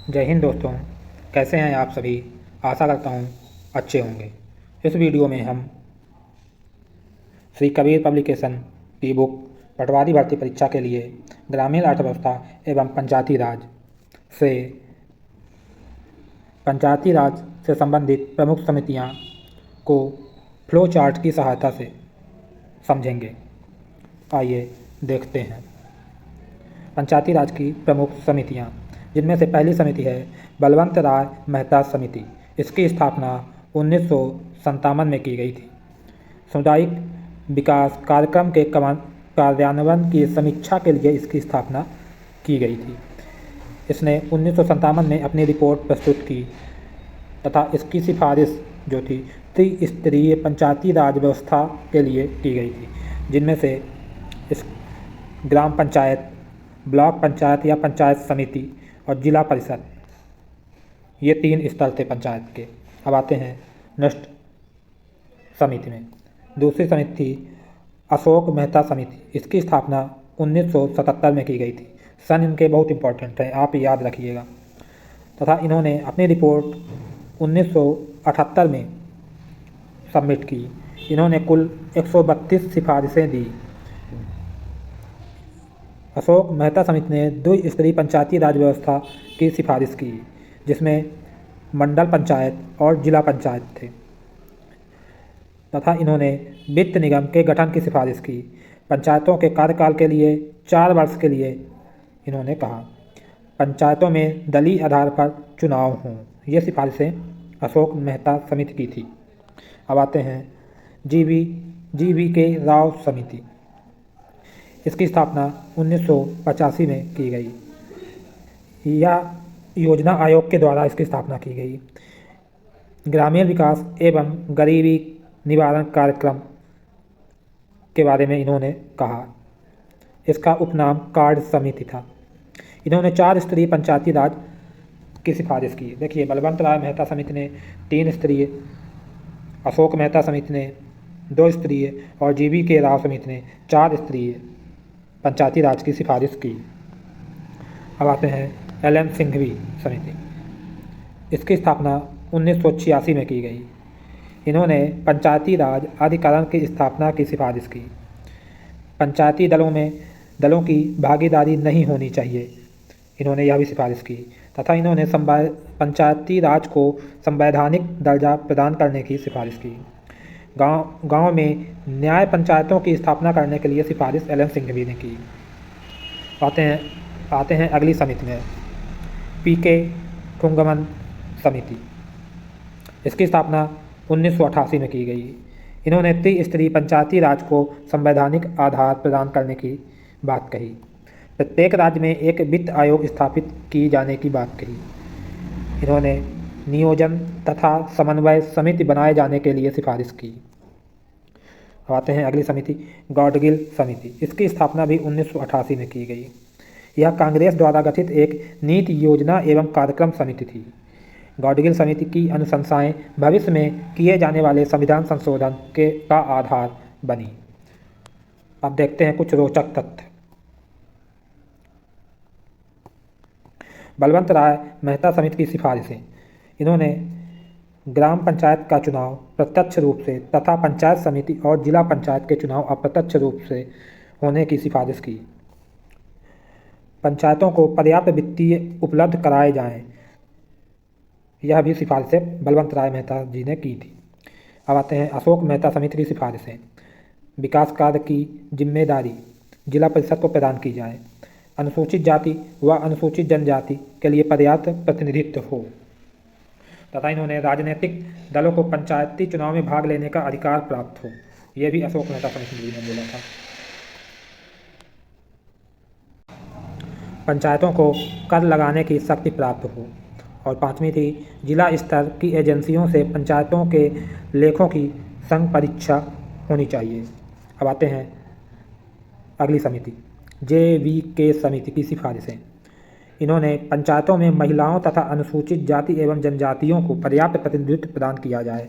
जय हिंद दोस्तों, कैसे हैं आप सभी। आशा करता हूँ अच्छे होंगे। इस वीडियो में हम श्री कबीर पब्लिकेशन की बुक पटवारी भर्ती परीक्षा के लिए ग्रामीण अर्थव्यवस्था एवं पंचायती राज से संबंधित प्रमुख समितियाँ को फ्लो चार्ट की सहायता से समझेंगे। आइए देखते हैं पंचायती राज की प्रमुख समितियाँ, जिनमें से पहली समिति है बलवंत राय मेहता समिति। इसकी स्थापना 1957 में की गई थी। सामुदायिक विकास कार्यक्रम के कार्यान्वयन की समीक्षा के लिए इसकी स्थापना की गई थी। इसने 1957 में अपनी रिपोर्ट प्रस्तुत की तथा इसकी सिफारिश जो थी त्रिस्तरीय पंचायती राज व्यवस्था के लिए की गई थी, जिनमें से इस ग्राम पंचायत, ब्लॉक पंचायत या पंचायत समिति और जिला परिषद, ये 3 स्तर थे पंचायत के। अब आते हैं नेक्स्ट समिति में। दूसरी समिति थी अशोक मेहता समिति। इसकी स्थापना 1977 में की गई थी। सन इनके बहुत इंपॉर्टेंट है, आप याद रखिएगा। तथा इन्होंने अपनी रिपोर्ट 1978 में सबमिट की। इन्होंने कुल 132 सिफारिशें दी। अशोक मेहता समिति ने द्विस्तरीय पंचायती राज व्यवस्था की सिफारिश की, जिसमें मंडल पंचायत और जिला पंचायत थे। तथा इन्होंने वित्त निगम के गठन की सिफारिश की। पंचायतों के कार्यकाल के लिए 4 वर्ष के लिए इन्होंने कहा पंचायतों में दलीय आधार पर चुनाव हों। ये सिफारिशें अशोक मेहता समिति की थी। अब आते हैं जी.वी. के राव समिति। इसकी स्थापना 1985 में की गई। यह योजना आयोग के द्वारा इसकी स्थापना की गई। ग्रामीण विकास एवं गरीबी निवारण कार्यक्रम के बारे में इन्होंने कहा। इसका उपनाम कार्य समिति था। इन्होंने 4 स्तरीय पंचायती राज की सिफारिश की। देखिए, बलवंत राय मेहता समिति ने 3 स्तरीय, अशोक मेहता समिति ने 2 स्तरीय और जी.वी. के राव समिति ने 4 स्तरीय पंचायती राज की सिफारिश की। अब आते हैं एल.एन. सिंघवी समिति। इसकी स्थापना 1986 में की गई। इन्होंने पंचायती राज अधिकरण की स्थापना की सिफारिश की। पंचायती दलों की भागीदारी नहीं होनी चाहिए, इन्होंने यह भी सिफारिश की। तथा इन्होंने पंचायती राज को संवैधानिक दर्जा प्रदान करने की सिफारिश की। गांव में न्याय पंचायतों की स्थापना करने के लिए सिफारिश एल.एन. सिंघवी ने की। आते हैं अगली समिति में पी.के. थुंगमन समिति। इसकी स्थापना 1988 में की गई। इन्होंने त्रिस्तरीय पंचायती राज को संवैधानिक आधार प्रदान करने की बात कही। प्रत्येक राज्य में एक वित्त आयोग स्थापित की जाने की बात कही। इन्होंने नियोजन तथा समन्वय समिति बनाए जाने के लिए सिफारिश की। आते हैं अगली समिति गॉडगिल समिति। इसकी स्थापना भी 1988 में की गई। यह कांग्रेस द्वारा गठित एक नीति योजना एवं कार्यक्रम समिति थी। गॉडगिल समिति की अनुशंसाएं भविष्य में किए जाने वाले संविधान संशोधन का आधार बनी। अब देखते हैं कुछ रोचक तथ्य। बलवंत राय मेहता समिति की सिफारिशें। इन्होंने ग्राम पंचायत का चुनाव प्रत्यक्ष रूप से तथा पंचायत समिति और जिला पंचायत के चुनाव अप्रत्यक्ष रूप से होने की सिफारिश की। पंचायतों को पर्याप्त वित्तीय उपलब्ध कराए जाएं, यह भी सिफारिशें बलवंत राय मेहता जी ने की थी। अब आते हैं अशोक मेहता समिति की सिफारिशें। विकास कार्य की जिम्मेदारी जिला परिषद को प्रदान की जाए। अनुसूचित जाति व अनुसूचित जनजाति के लिए पर्याप्त प्रतिनिधित्व हो। तथा इन्होंने राजनीतिक दलों को पंचायती चुनाव में भाग लेने का अधिकार प्राप्त हो। यह भी अशोक मेहता समिति ने बोला था। पंचायतों को कर लगाने की शक्ति प्राप्त हो। और 5वीं थी जिला स्तर की एजेंसियों से पंचायतों के लेखों की संघ परीक्षा होनी चाहिए। अब आते हैं अगली समिति जे.वी. के समिति की सिफारिशें। इन्होंने पंचायतों में महिलाओं तथा अनुसूचित जाति एवं जनजातियों को पर्याप्त प्रतिनिधित्व प्रदान किया जाए।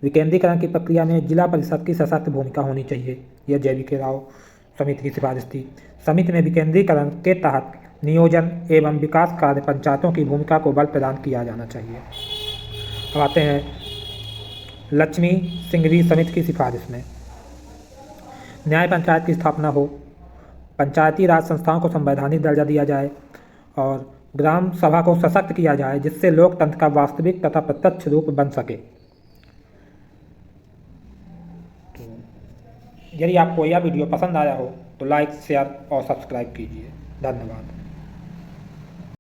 विकेंद्रीकरण की प्रक्रिया में जिला परिषद की सशक्त भूमिका होनी चाहिए। यह जे.वी. के राव समिति की सिफारिश थी। समिति में विकेंद्रीकरण के तहत नियोजन एवं विकास कार्य पंचायतों की भूमिका को बल प्रदान किया जाना चाहिए। अब आते हैं लक्ष्मी सिंघवी समिति की सिफारिश में। न्याय पंचायत की स्थापना हो, पंचायती राज संस्थाओं को संवैधानिक दर्जा दिया जाए और ग्राम सभा को सशक्त किया जाए जिससे लोकतंत्र का वास्तविक तथा प्रत्यक्ष रूप बन सके। तो यदि आपको यह वीडियो पसंद आया हो तो लाइक, शेयर और सब्सक्राइब कीजिए। धन्यवाद।